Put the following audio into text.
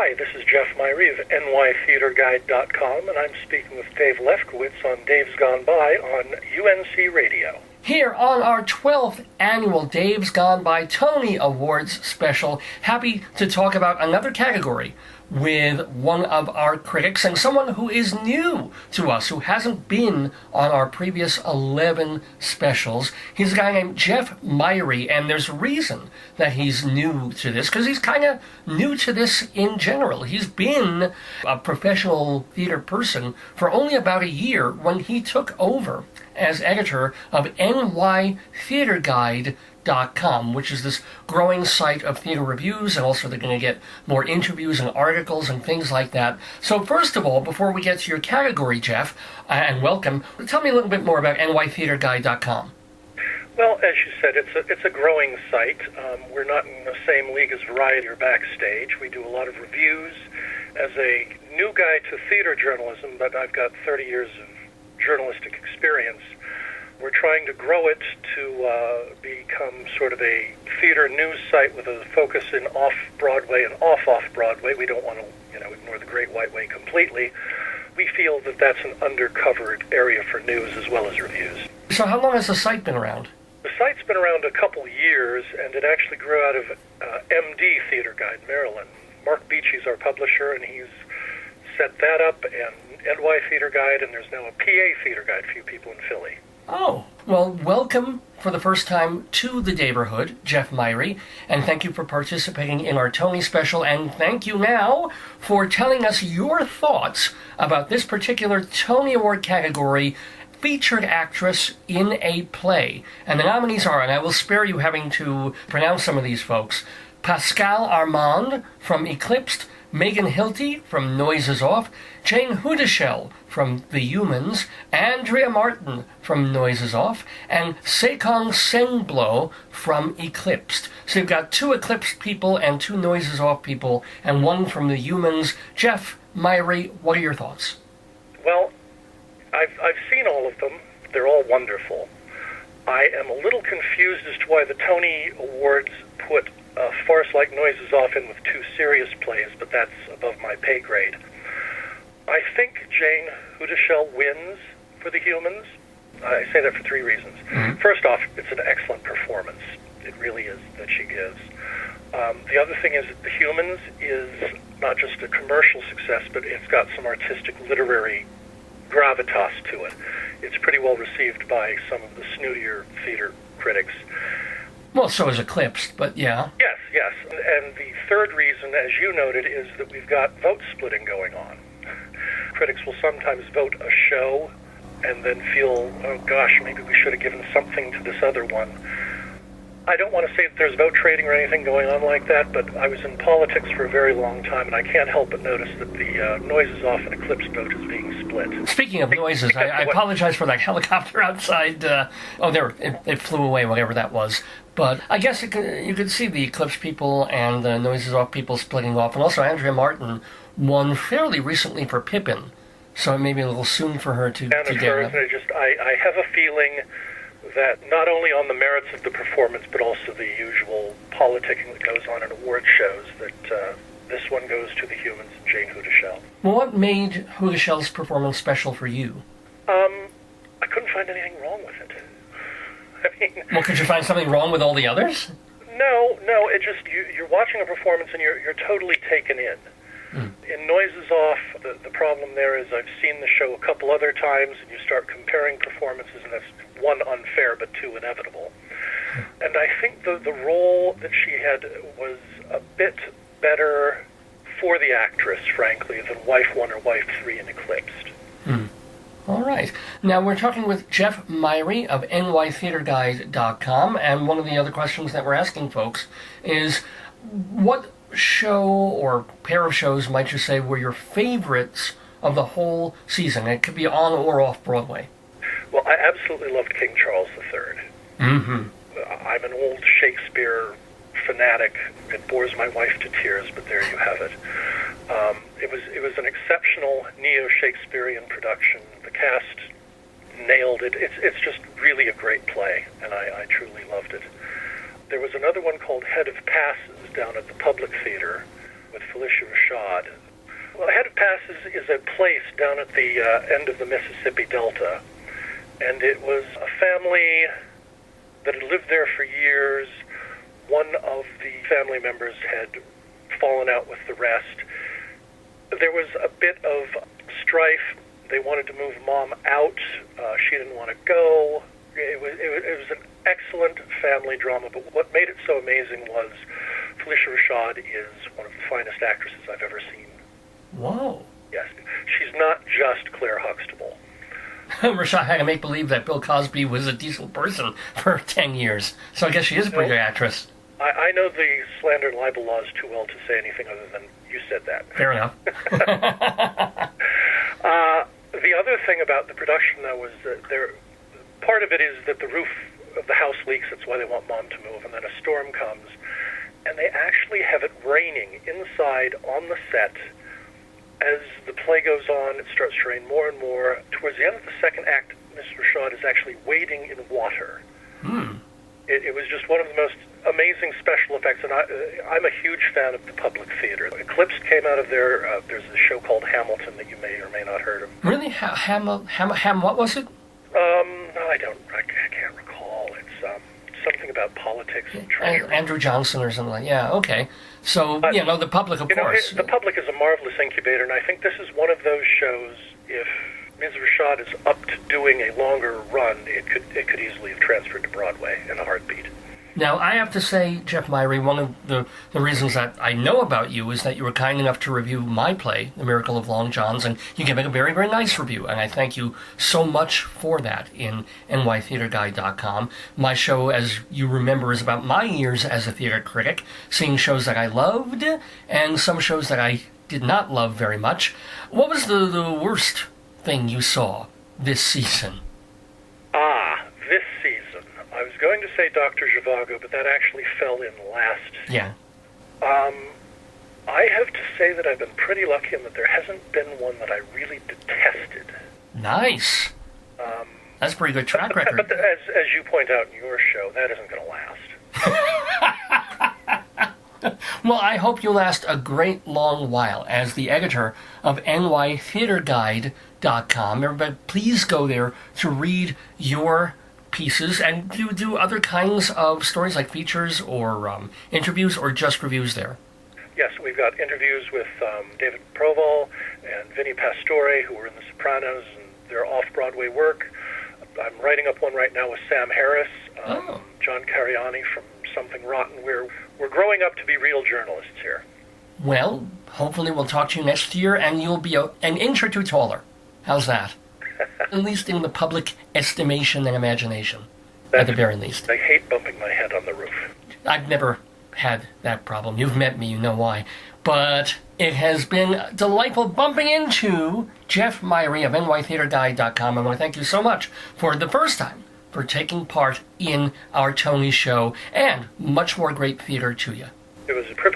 Hi, this is Jeff Myhre of NYTheaterGuide.com, and I'm speaking with Dave Lefkowitz on Dave's Gone By on UNC Radio. Here on our 12th annual Dave's Gone By Tony Awards special, happy to talk about another category with one of our critics and someone who is new to us, who hasn't been on our previous 11 specials. He's a guy named Jeff Myhre, and there's a reason that he's new to this, because he's kind of new to this in general. He's been a professional theater person for only about a year when he took over as editor of NYTheaterGuide.com, which is this growing site of theater reviews, and also they're going to get more interviews and articles and things like that. So first of all, before we get to your category, Jeff, and welcome, tell me a little bit more about NYTheaterGuide.com. Well, as you said, it's a growing site. We're not in the same league as Variety or Backstage. We do a lot of reviews. As a new guy to theater journalism, but I've got 30 years of journalistic experience, we're trying to grow it to become sort of a theater news site with a focus in off-Broadway and off-Broadway. We don't want to, ignore the Great White Way completely. We feel that that's an undercovered area for news as well as reviews. So how long has the site been around? The site's been around a couple years, and it actually grew out of MD Theater Guide, Maryland. Mark Beachy's our publisher, and he's set that up, and NY Theater Guide, and there's now a PA Theater Guide, a few people in Philly. Oh, well, welcome for the first time to the neighborhood, Jeff Myhre, and thank you for participating in our Tony Special, and thank you now for telling us your thoughts about this particular Tony Award category, Featured Actress in a Play. And the nominees are, and I will spare you having to pronounce some of these folks, Pascal Armand from Eclipsed, Megan Hilty from Noises Off, Jayne Houdyshell from The Humans, Andrea Martin from Noises Off, and Sekong Sengblo from Eclipsed. So you've got 2 Eclipsed people and 2 Noises Off people, and 1 from The Humans. Jeff Myhre, what are your thoughts? Well, I've seen all of them. They're all wonderful. I am a little confused as to why the Tony Awards put a farce like Noises Off in with 2 serious plays, but that's above my pay grade. I think Jayne Houdyshell wins for The Humans. I say that for 3 reasons. Mm-hmm. First off, it's an excellent performance. It really is, that she gives. The other thing is that The Humans is not just a commercial success, but it's got some artistic, literary gravitas to it. It's pretty well received by some of the snootier theater critics. Well, so is Eclipsed, but yeah. Yes. And the third reason, as you noted, is that we've got vote splitting going on. Critics will sometimes vote a show and then feel, oh gosh, maybe we should have given something to this other one. I don't want to say that there's vote trading or anything going on like that, but I was in politics for a very long time, and I can't help but notice that the Noises Off and Eclipse vote is being split. Speaking of noises, I apologize for that helicopter outside. It flew away, whatever that was. But I guess you could see the Eclipse people and the Noises Off people splitting off, and also Andrea Martin won fairly recently for Pippin, so it may be a little soon for her to get it. I have a feeling that not only on the merits of the performance, but also the usual politicking that goes on in award shows, that this one goes to The Humans and Jayne Houdyshell. Well, what made Houdyshell's performance special for you? I couldn't find anything wrong with it. Well, could you find something wrong with all the others? No, it just, you're watching a performance and you're totally taken in. In Noises Off, the problem there is I've seen the show a couple other times, and you start comparing performances, and that's 1, unfair, but 2, inevitable. And I think the role that she had was a bit better for the actress, frankly, than Wife 1 or Wife 3 in Eclipsed. All right. Now, we're talking with Jeff Myhre of NYTheaterGuide.com, and one of the other questions that we're asking folks is, what show or pair of shows, might you say, were your favorites of the whole season? It could be on or off Broadway. Well, I absolutely loved King Charles III. Mm-hmm. I'm an old Shakespeare fanatic. It bores my wife to tears, but there you have it. It was an exceptional neo-Shakespearean production. The cast nailed it. It's just really a great play, and I truly loved it. There was another one called Head of Passes down at the Public Theater with Felicia Rashad, Rashad. Well, Ahead of Passes is a place down at the end of the Mississippi Delta, and it was a family that had lived there for years. One of the family members had fallen out with the rest. There was a bit of strife. They wanted to move Mom out. She didn't want to go. It was an excellent family drama, but what made it so amazing was Phylicia Rashad is one of the finest actresses I've ever seen. Whoa. Yes. She's not just Claire Huxtable. Rashad had to make believe that Bill Cosby was a decent person for 10 years, so I guess she is a pretty good actress. I know the slander and libel laws too well to say anything other than you said that. Fair enough. The other thing about the production, though, was that part of it is that the roof of the house leaks. That's why they want Mom to move. And then a storm comes. And they actually have it raining inside on the set. As the play goes on, it starts to rain more and more. Towards the end of the second act, Miss Rashad is actually wading in water. It was just one of the most amazing special effects, and I'm a huge fan of the public theater. Eclipsed came out of there. There's a show called Hamilton that you may or may not heard of. Really? What was it? I can't recall. It's something about politics and treasury. Andrew Johnson or something like that. Yeah, okay. So, the public, of course. The public is a marvelous incubator, and I think this is one of those shows, if Ms. Rashad is up to doing a longer run, it could easily have transferred to Broadway in a heartbeat. Now, I have to say, Jeff Myhre, one of the reasons that I know about you is that you were kind enough to review my play, The Miracle of Long John's, and you gave it a very, very nice review, and I thank you so much for that in nytheaterguide.com. My show, as you remember, is about my years as a theater critic, seeing shows that I loved and some shows that I did not love very much. What was the worst thing you saw this season? This season. I was going to say Dr. Zhivago, but that actually fell in last. Yeah. I have to say that I've been pretty lucky in that there hasn't been one that I really detested. Nice. That's a pretty good track record. But as you point out in your show, that isn't going to last. Well, I hope you last a great long while as the editor of nytheaterguide.com. Everybody, please go there to read your pieces, and do you do other kinds of stories like features or interviews or just reviews there? Yes, we've got interviews with David Proval and Vinnie Pastore, who were in The Sopranos, and their off-Broadway work. I'm writing up one right now with Sam Harris, John Cariani from Something Rotten. We're growing up to be real journalists here. Well, hopefully we'll talk to you next year, and you'll be an inch or two taller. How's that? At least in the public estimation and imagination, at the very least. I hate bumping my head on the roof. I've never had that problem. You've met me, you know why. But it has been delightful bumping into Jeff Myhre of nytheaterguide.com. I want to thank you so much for the first time for taking part in our Tony show, and much more great theater to you. It was a privilege.